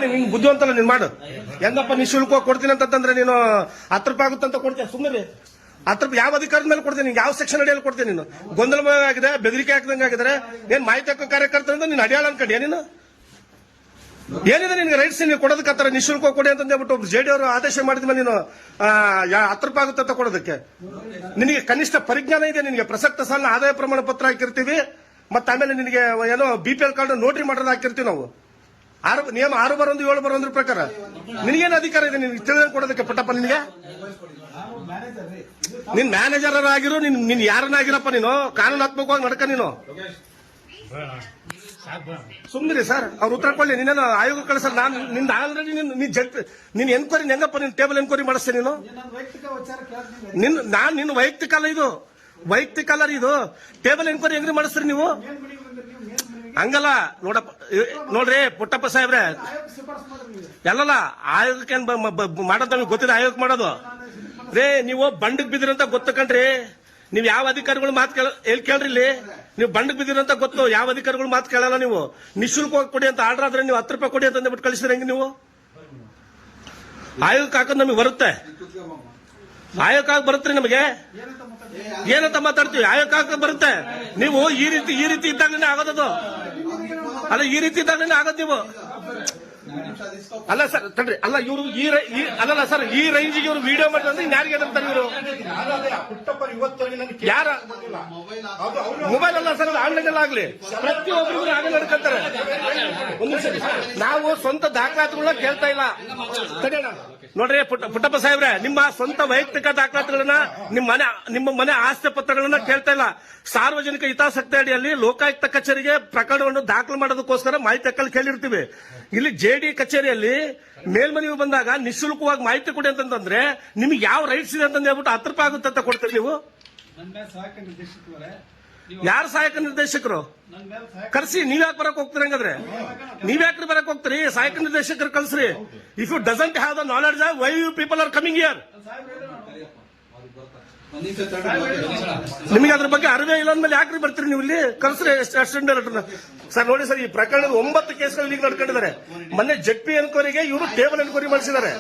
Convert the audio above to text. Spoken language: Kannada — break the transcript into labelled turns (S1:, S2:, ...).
S1: ನಿಂಗೆ ಬುದ್ಧಿವಂತಲ್ಲ ನೀನ್ ಮಾಡು. ಹೆಂಗಪ್ಪ ನಿಶುಲ್ಕ ಕೊಡ್ತೀನಿ ಅಂತಂದ್ರೆ ನೀನು 10 ರೂಪಾಯಿ ಆಗುತ್ತಂತ ಕೊಡ್ತೀಯ? ಸುಮ್ಮನೆ 10 ರೂಪಾಯಿ ಯಾವ ಅಧಿಕಾರದ ಮೇಲೆ ಕೊಡ್ತೀನಿ? ನಿಂಗೆ ಯಾವ ಸೆಕ್ಷನ್ ಅಡಿಯಲ್ಲಿ ಕೊಡ್ತೀನಿ? ನೀನು ಗೊಂದಲ ಆಗಿದೆ, ಬೆದರಿಕೆ ಹಾಕಿದಂಗೆ ಆಗಿದ್ರೆ ಏನ್ ಮಾಹಿತಿ ಹಕ್ಕು ಕಾರ್ಯಕರ್ತರಿಂದ ನೀನು ಅಡಿಯಾಳ ಅನ್ಕೊಂಡ್ಯಾ? ನೀನು ಏನಿದೆ ನಿನ್ಗೆ ರೈಟ್ಸ್? ನೀವು ಕೊಡೋದಕ್ಕಾತರ ನಿಶುಲ್ಕ ಕೊಡಿ ಅಂತ ಹೇಳ್ಬಿಟ್ಟು ಜೆಡಿ ಅವರು ಆದೇಶ ಮಾಡಿದ್ಮೇಲೆ ನೀನು 10 ರೂಪಾಯಿ ಆಗುತ್ತೆ ಅಂತ ಕೊಡೋದಕ್ಕೆ ನಿನಗೆ ಕನಿಷ್ಠ ಪರಿಜ್ಞಾನ ಇದೆ? ನಿನಗೆ ಪ್ರಸಕ್ತ ಸಾಲಿನ ಆದಾಯ ಪ್ರಮಾಣ ಪತ್ರ ಹಾಕಿರ್ತೀವಿ, ಮತ್ತೆ ಆಮೇಲೆ ನಿನಗೆ ಏನೋ BPL ಕಾರ್ಡ್ ನೋಟ್ರಿ ಮಾಡೋದು ಹಾಕಿರ್ತೀವಿ ನಾವು. ನಿಯಮ 6/1 ಪ್ರಕಾರ ನಿನಗೇನು ಅಧಿಕಾರ ಇದೆ ನಿನ್ಗೆ ತಿಳಿದಂಗೆ ಕೊಡೋದಕ್ಕೆ? ಪುಟ್ಟಪ್ಪ ನಿನಗೆ ನಿನ್ ಮ್ಯಾನೇಜರ್ ಆಗಿರು, ನೀನ್ ಯಾರನ್ನಾಗಿರಪ್ಪ, ನೀನು ಕಾನೂನಾತ್ಮಕವಾಗಿ ನಡ್ಕ. ನೀನು ಸುಮ್ಮನೆ ಸರ್ ಅವ್ರು ಉತ್ತರ ಕೊಡ್ಲಿ. ನೀನೇನು ಆಯೋಗ ಕಳಿಸಲ್ಲ. ನಾನು ನಿಂದ ಆಲ್ರೆಡಿ ನೀನ್ ಎನ್ಕ್ವೈರಿ ಹೆಂಗಪ್ಪ? ನಿನ್ ಟೇಬಲ್ ಎನ್ಕ್ವೈರಿ ಮಾಡಿಸ್ತೇನೆ ನೀನು. ನಿನ್ನ ವೈಯಕ್ತಿಕ ಅಲ್ಲ ಇದು, ವೈಯಕ್ತಿಕ ಅಲ್ಲ ಇದು. ಟೇಬಲ್ ಎನ್ಕ್ವೈರಿ ಹೆಂಗ್ರಿ ಮಾಡಿಸ್ತೀರಿ ನೀವು? ಹಂಗಲ್ಲ ನೋಡಪ್ಪ, ನೋಡ್ರಿ ಪುಟ್ಟಪ್ಪ ಸಾಹೇಬ್ರೆ, ಎಲ್ಲಲ್ಲ ಆಯೋಗಕ್ಕೆ ಮಾಡೋದು ನಮಗೆ ಗೊತ್ತಿದೆ. ಆಯೋಗ ಮಾಡೋದು ರೇ, ನೀವು ಬಂಡಕ್ ಬಿದ್ದಿರಂತ ಗೊತ್ತು ಕಣ್ರಿ. ನೀವ್ ಯಾವ ಅಧಿಕಾರಿಗಳು ಮಾತು ಕೇಳ್ರಿ ಇಲ್ಲಿ. ನೀವು ಬಂಡಕ್ ಬಿದ್ದಿರಂತ ಗೊತ್ತು, ಯಾವ ಅಧಿಕಾರಿಗಳು ಮಾತು ಕೇಳಲ್ಲ. ನೀವು ನಿಶುಲ್ಕವಾಗಿ ಕೊಡಿ ಅಂತ ಆರ್ಡರ್ ಆದ್ರೆ ನೀವು 10 ರೂಪಾಯಿ ಕೊಡಿ ಅಂತ ಬಿಟ್ಟು ಕಳಿಸಿದ್ರೆ ಹೆಂಗೆ? ನೀವು ಆಯೋಗಕ್ಕೆ ಹಾಕೋದು ನಮಗೆ ಬರುತ್ತೆ, ಆಯೋಗಕ್ಕೆ ಬರುತ್ತೆ ನಮಗೆ. ಏನಂತ ಮಾತಾಡ್ತೀವಿ? ಆಯೋಗಕ್ಕೆ ಬರುತ್ತೆ. ನೀವು ಈ ರೀತಿ ಇದ್ದಾಗಲೇ ಆಗೋದದು. ಅಲ್ಲ, ಈ ರೀತಿ ಇದ್ದಾಗಲೇ ಆಗೋದು ನೀವು. ಅಲ್ಲ ಸರ್ ತಡ್ರಿ, ಅಲ್ಲ ಇವರು ಅಲ್ಲಲ್ಲ ಸರ್, ಈ ರೇಂಜಿಗೆ ಇವರು ವಿಡಿಯೋ ಮಾಡಿದ್ರೆ ಯಾರಿಗೆ ಎದುರ್ತಾರೆ ಇವರು? ಯಾರ ಮೊಬೈಲ್ ಅಲ್ಲ ಸರ್, ಆನ್ಲೈನ್ ಎಲ್ಲ ಆಗ್ಲಿ ಪ್ರತಿಯೊಬ್ಬರಿಗೂ ಆಗಲೇ ನಡ್ಕೊತಾರೆ. ಒಂದು ನಿಮಿಷ, ನಾವು ಸ್ವಂತ ದಾಖಲಾತಿಗಳನ್ನ ಕೇಳ್ತಾ ಇಲ್ಲ. ತಡೆಯೋಣ ನೋಡ್ರಿ ಪುಟ್ಟಪ್ಪ ಸಾಹೇಬ್ರೆ, ನಿಮ್ಮ ಸ್ವಂತ ವೈಯಕ್ತಿಕ ದಾಖಲಾತಿಗಳನ್ನ, ನಿಮ್ಮ ಮನೆ ಆಸ್ತಿ ಪತ್ರಗಳನ್ನ ಕೇಳ್ತಾ ಇಲ್ಲ. ಸಾರ್ವಜನಿಕ ಹಿತಾಸಕ್ತಿ ಅಡಿಯಲ್ಲಿ ಲೋಕಾಯುಕ್ತ ಕಚೇರಿಗೆ ಪ್ರಕರಣವನ್ನು ದಾಖಲು ಮಾಡೋದಕ್ಕೋಸ್ಕರ ಮಾಹಿತಿ ಹಕ್ಕಲ್ಲಿ ಕೇಳಿರ್ತೀವಿ. ಇಲ್ಲಿ JD ಕಚೇರಿಯಲ್ಲಿ ಮೇಲ್ಮನವಿ ಬಂದಾಗ ನಿಶುಲ್ಕವಾಗಿ ಮಾಹಿತಿ ಕೊಡಿ ಅಂತಂದ್ರೆ ನಿಮ್ಗೆ ಯಾವ ರೈಟ್ಸ್ ಇದೆ ಅಂತ ಹೇಳ್ಬಿಟ್ಟು 10 ರೂಪಾಯಿ ಆಗುತ್ತೆ ಅಂತ ಕೊಡ್ತೀರಿ ನೀವು. ಯಾರು ಸಹಾಯಕ ನಿರ್ದೇಶಕರು? ಕರ್ಸಿ. ನೀವ್ಯಾಕೆ ಬರಕ್ ಹೋಗ್ತೀರಿ? ಹಂಗಾದ್ರೆ ನೀವ್ಯಾಕ್ರಿ ಬರಕ್ ಹೋಗ್ತೀರಿ? ಸಹಾಯಕ ನಿರ್ದೇಶಕರು ಕಲ್ಸ್ರಿ. If you doesn't have the knowledge, why you people are coming here? ನಿಮಗೆ ಅದ್ರ ಬಗ್ಗೆ ಅರಿವೇ ಇಲ್ಲ ಅಂದ್ಮೇಲೆ ಯಾಕ್ರಿ ಬರ್ತೀರಿ ನೀವು ಇಲ್ಲಿ? ಕಲ್ಸ್ರಿ ಅಸಿಸ್ಟೆಂಟ್ ಡೈರೆಕ್ಟರ್. ಸರ್ ನೋಡಿ ಸರ್, ಈ ಪ್ರಕರಣದ 9 ಕೇಸ್ಗಳು ಈಗ ನಡ್ಕೊಂಡಿದ್ದಾರೆ. ಮೊನ್ನೆ ZP ಎನ್ಕ್ವೈರಿಗೆ ಇವರು ಟೇಬಲ್ ಎನ್ಕ್ವೈರಿ ಮಾಡಿಸಿದ್ದಾರೆ.